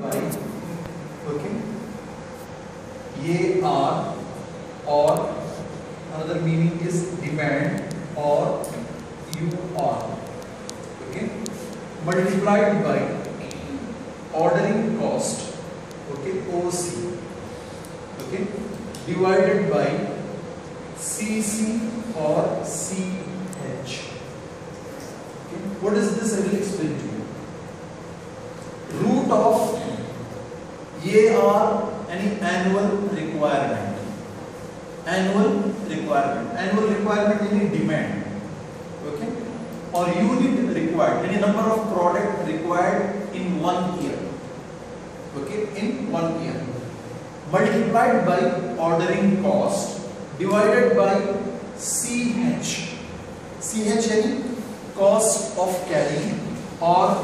by, okay, AR, or another meaning is demand, or UR, okay, multiplied by ordering cost, okay, OC, okay, divided by CC or CH. Okay. What is this? I will explain to you. Root of AR, any annual requirement. Annual requirement, any demand, okay, or unit required, any number of product required in 1 year, okay, in 1 year, multiplied by ordering cost divided by CH. CH any cost of carrying, or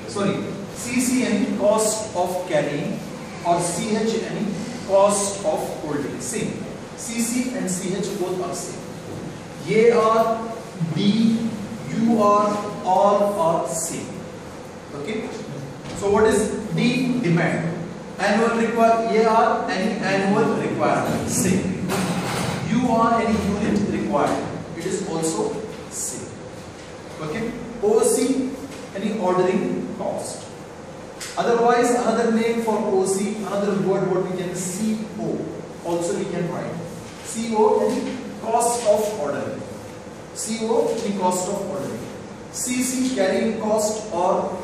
sorry, CC any cost of carrying, or CH any cost of holding. Same. CC and CH both are same. AR, D, UR, all are same. Okay. So what is D? Demand. Annual require, AR any annual requirement, same. UR any unit required, it is also same. Okay. OC any ordering cost. Otherwise, another name for OC, another word what we can CO also we can write. CO any cost of ordering. CO any cost of ordering. CC carrying cost, or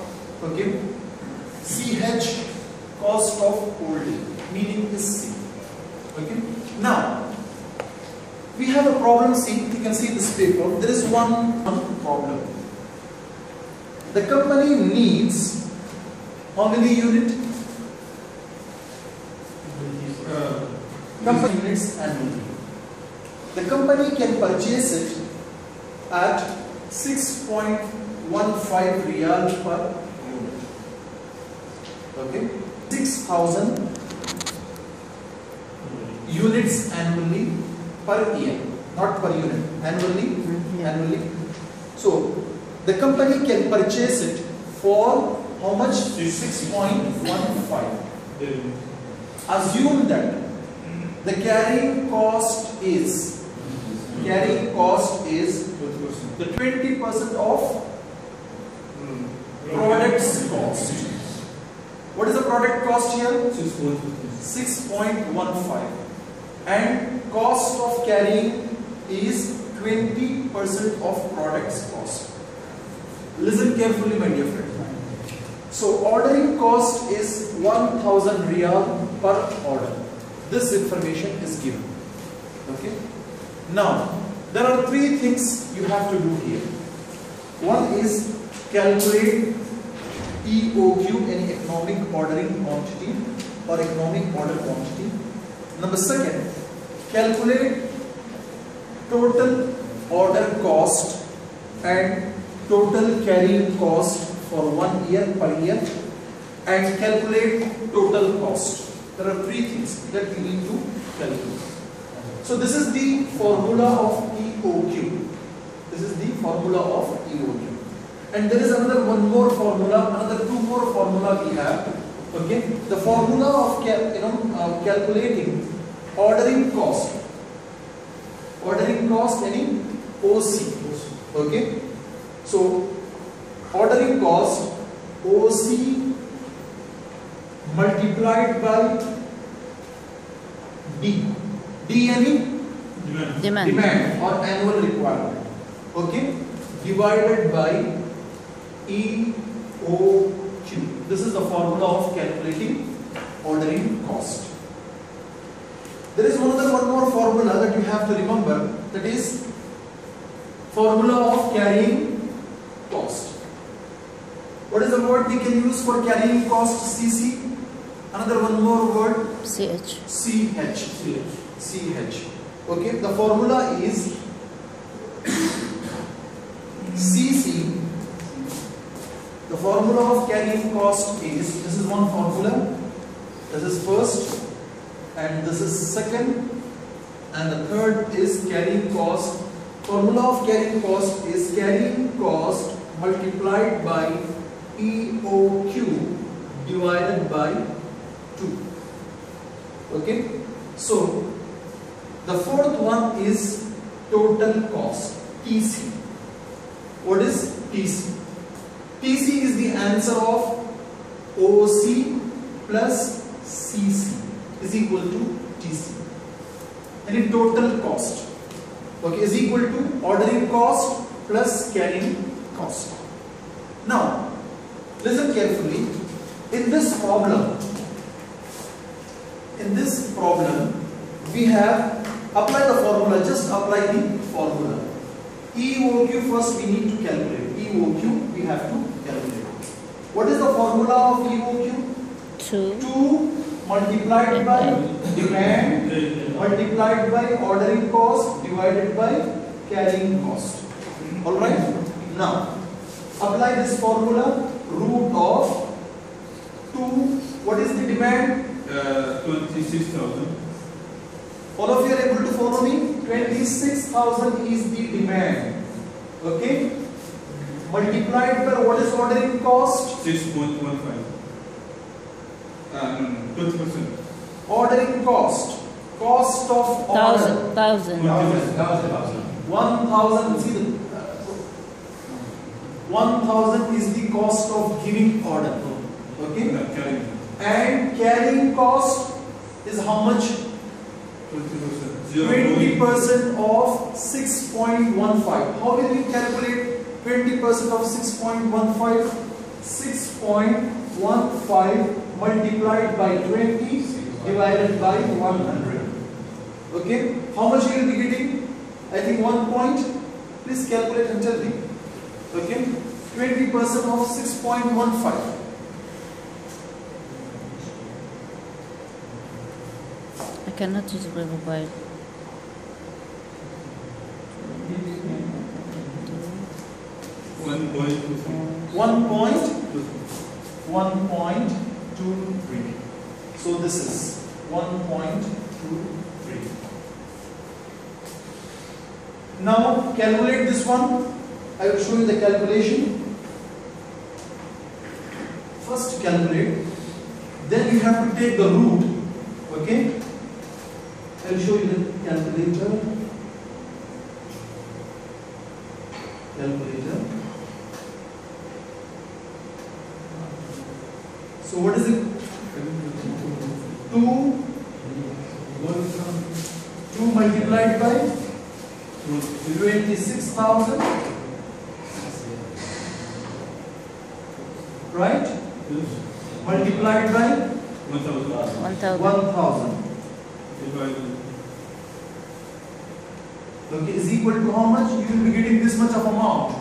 okay, CH cost of holding, meaning is C. Okay. Now we have a problem. See, you can see this paper. There is one problem. The company needs how many units? Company units annually. The company can purchase it at 6.15 riyal per unit. Okay, 6,000 units annually per year, not per unit. Annually. So the company can purchase it for how much? 6.15. Assume that the carrying cost is the 20% of product's cost. What is the product cost here? 6.15, and cost of carrying is 20% of product's cost. Listen carefully, my dear friend. So ordering cost is 1,000 riyal per order. This information is given. Okay. Now there are three things you have to do here. One is calculate EOQ, any economic ordering quantity or economic order quantity. Number second, calculate total order cost and total carrying cost for 1 year per year, and calculate total cost. There are three things that you need to calculate. So this is the formula of EOQ. This is the formula of EOQ. And there is another two more formula we have. Okay, the formula of calculating ordering cost. Ordering cost any OC. Okay, so ordering cost OC multiplied by D. D any demand or annual requirement. Okay, divided by EOQ. This is the formula of calculating ordering cost. There is one more formula that you have to remember, that is formula of carrying cost. What is the word we can use for carrying cost? CC. Another one more word. CH. Okay, the formula is CC. The formula of carrying cost is, this is one formula, this is first, and this is second, and the third is carrying cost. Formula of carrying cost is carrying cost multiplied by EOQ divided by 2. Okay, so the fourth one is total cost, TC. What is TC? TC is the answer of OC plus CC is equal to TC. And the total cost, okay, is equal to ordering cost plus carrying cost. Now, listen carefully. In this problem, we have apply the formula. Just apply the formula. EOQ first we need to calculate. EOQ we have to calculate. What is the formula of EOQ? 2 multiplied by demand multiplied by ordering cost divided by carrying cost. Alright? Now, apply this formula. Root of 2, what is the demand? 26,000. All of you are able to follow me? 26,000 is the demand. Okay? Multiplied by what is ordering cost? 6.15. 20%. Ordering cost. Cost of order. 1,000. 1,000. See the 1,000 is the cost of giving order. Okay? And carrying cost is how much? 20% of 6.15. How will you calculate 20% of 6.15? 6.15 multiplied by 20 divided by 100. Okay? How much you will be getting? I think 1 point. Please calculate and tell me. Okay? 20% of 6.15. I cannot use my mobile. 1.23. So this is 1.23. Now calculate this one. I will show you the calculation. First calculate, then you have to take the root. Okay? I will show you the calculator. So what is it? 2 multiplied by 26,000. Right? Multiplied by 1,000. Okay, is equal to how much? You will be getting this much of amount.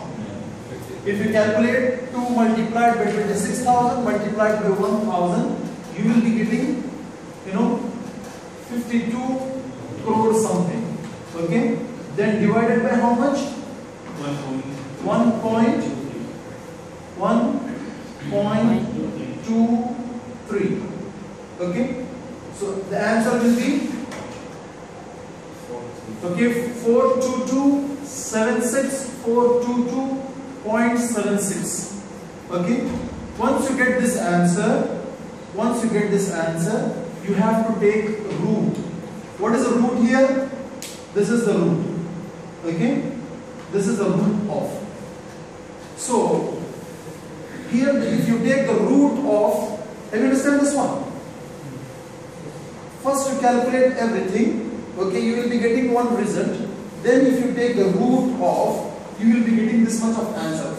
If you calculate 2 multiplied by 26,000 multiplied by 1,000, you will be getting, 52 crore something. Okay? Then divided by how much? 1.23. Okay? So the answer will be 422.76. Okay? Once you get this answer, you have to take root. What is the root here? This is the root. Okay? This is the root of. So here if you take the root of, have you understand this one? First you calculate everything. Okay, you will be getting one result. Then if you take the root of, you will be getting this much of answer.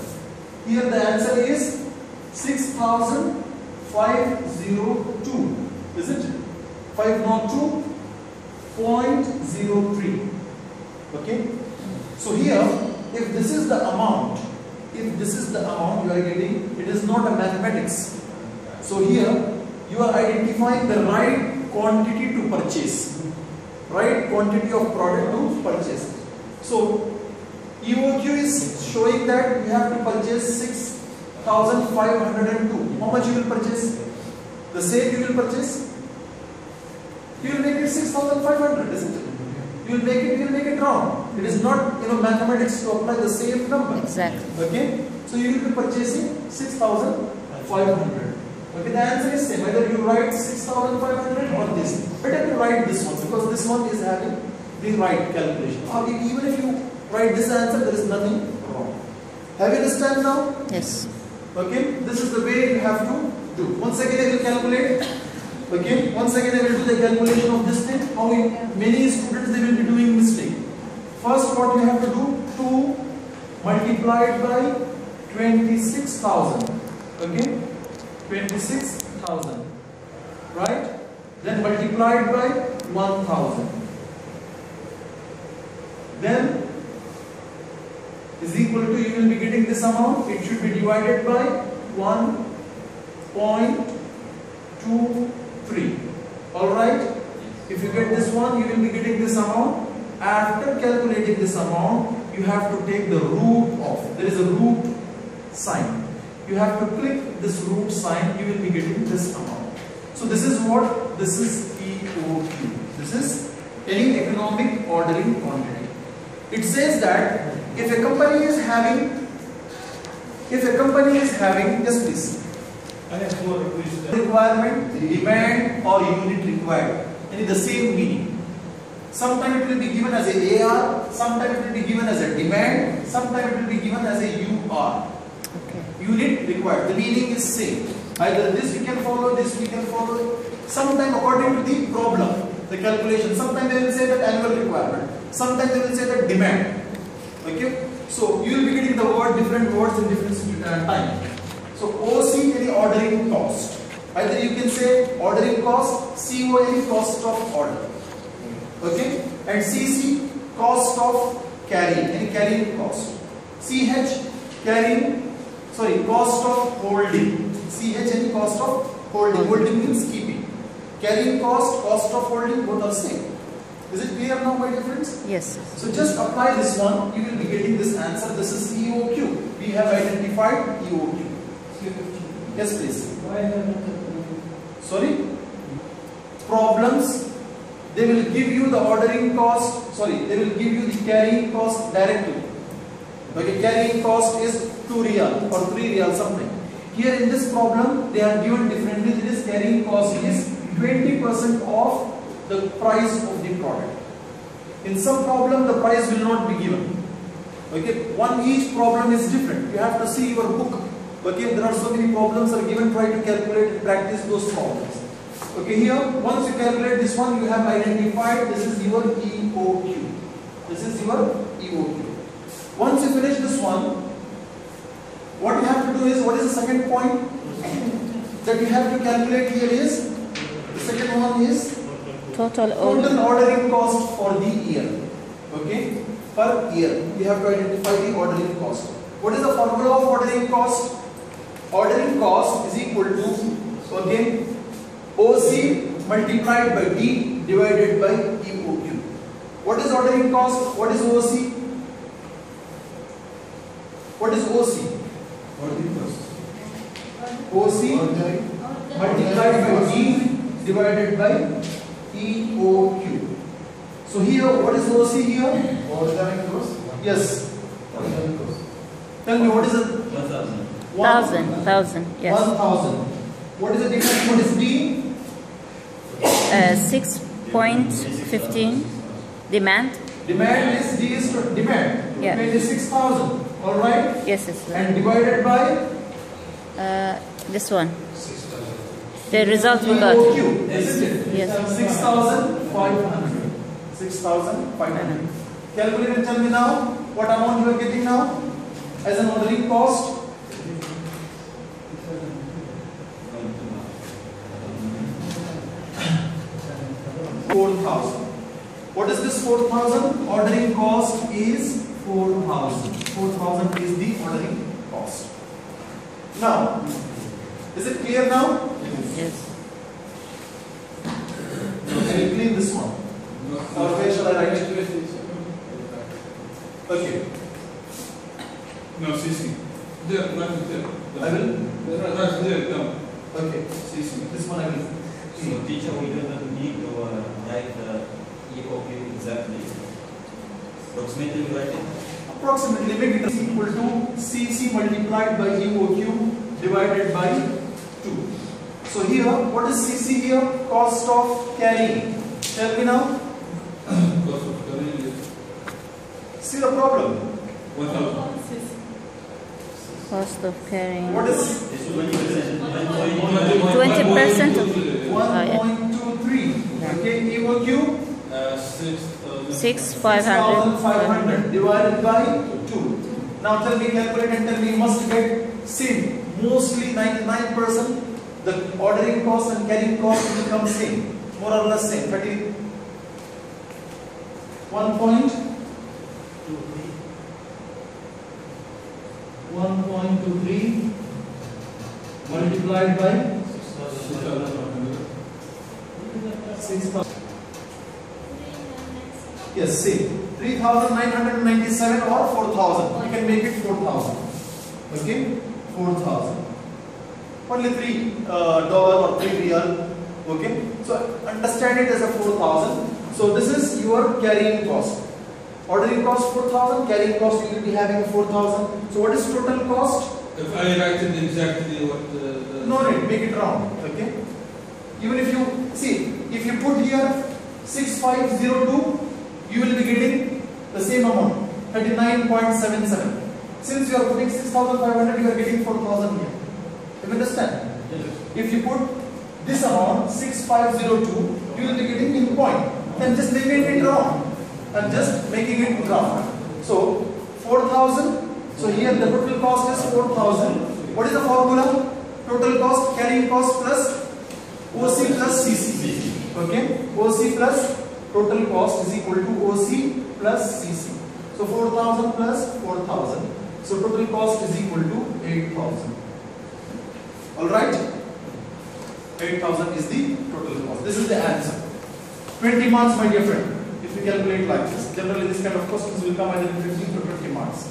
Here the answer is 6,502. Isn't it? 502.03. Okay. So here, if this is the amount you are getting, it is not a mathematics. So here you are identifying the right quantity to purchase. Right quantity of product to purchase. So EOQ is showing that you have to purchase 6,502. How much you will purchase? The same you will purchase? You will make it 6,500, isn't it? You will make it round. It is not mathematics to apply the same number. Exactly. Okay? So you will be purchasing 6,500. Okay, the answer is same. Either you write 6,500 or this. Better to write this one because this one is having the right calculation. Or even if you write this answer, there is nothing wrong. Have you understand now? Yes. Okay, this is the way you have to do. Once again I will calculate. Okay, once again I will do the calculation of this thing. How many students they will be doing mistake. First what you have to do, 2 multiplied by 26,000. Okay, 26,000. Right? Then multiplied by 1,000. Then is equal to, you will be getting this amount, it should be divided by 1.23. Alright? If you get this one, you will be getting this amount. After calculating this amount, you have to take the root of, there is a root sign. You have to click this root sign, you will be getting this amount. So this is what, this is EOQ. This is any economic ordering quantity. It says that if a company is having, just please, I have four requests. requirement, demand or unit required, and the same meaning. Sometimes it will be given as a AR, sometimes it will be given as a demand, sometimes it will be given as a UR. Okay. Unit required. The meaning is same. Either this we can follow, this we can follow. Sometimes according to the problem, the calculation. Sometimes they will say that annual requirement. Sometimes they will say that demand. Okay. So you will be getting the word, different words in different time. So OC any ordering cost. Either you can say ordering cost, CO any cost of order. Okay. And CC cost of carrying, any carrying cost. CH carrying, cost of holding. CH any cost of holding. Holding means keeping. Carrying cost, cost of holding, both are same. Is it clear now, my dear friends? Yes. So just apply this one, you will be getting this answer. This is EOQ. We have identified EOQ. Yes, please. Sorry? Problems. They will give you the ordering cost. They will give you the carrying cost directly. Okay, carrying cost is 2 riyal or 3 riyal something. Here in this problem, they are given differently. This carrying cost is 20% of the price of the product. In some problem, the price will not be given. Okay, each problem is different. You have to see your book. Okay, there are so many problems are given. Try to calculate and practice those problems. Okay, here once you calculate this one, you have identified this is your EOQ. This is your EOQ. Once you finish this one, what you have to do is, what is the second point that you have to calculate here is, the second one is Total ordering cost for the year. Okay, per year we have to identify the ordering cost. What is the formula of ordering cost? Ordering cost is equal to, again, OC multiplied by D divided by EOQ. What is ordering cost? What is OC? What is OC? Ordering cost. OC multiplied by D divided by EOQ. So here, what is OC here? Ordering cost. Yes. Ordering cost. Tell me, what is it? 1,000. 1,000. Yes. 1,000. What is the difference? What is D? 6.15 demand. Demand is D is demand. Yeah. 26,000. All right. Yes, yes. And divided by This one. The result we got. EOQ, isn't it? Yes. 6,500. 6,500. Calculate and tell me now what amount you are getting now as an ordering cost. 4,000. What is this 4,000? Ordering cost is 4,000. 4,000 is the ordering cost. Now, is it clear now? Yes. Can you clean this one? Or where shall I write it? Okay. No, CC. There, not there. I will. Right there, down. Okay. CC. This one I will. So teacher, we don't need to write the EOQ exactly. Approximately we write it. Approximately make it equal to CC multiplied by EOQ divided by 2. So here, what is CC here? Cost of carrying. Tell me now. Cost of carrying is See the problem. 1,000. Cost of carrying. What is It's 20%. 20% of- 1.23? Okay, EOQ 6,000. 6,500. 6,500 divided by 2. Now tell me, calculate and tell me, you must get same. Mostly 99%, the ordering cost and carrying cost will become same. More or less same. 1.23 multiplied by 6,000. Yes, see, 3,997 or 4,000. You can make it 4,000. Okay, 4,000. Only $3 or 3 real. Okay, so understand it as a 4,000. So this is your carrying cost. Ordering cost 4,000, carrying cost you will be having 4,000. So what is total cost? If I write it exactly what the No need, make it round. Okay. Even if you see, if you put here 6502, you will be getting the same amount, 39.77. Since you are putting 6,500, you are getting 4,000 here. You understand? If you put this amount 6502, you will be getting in point. Then just making it round. I'm just making it round. So 4,000. So here the total cost is 4,000. What is the formula? Total cost, carrying cost plus OC plus CC. Okay? OC plus total cost is equal to OC plus CC. So 4,000 plus 4,000. So total cost is equal to 8,000. Alright? 8,000 is the total cost. This is the answer. 20 marks, my dear friend. If you calculate like this. Generally this kind of questions will come either in 15 to 20 marks.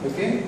Okay?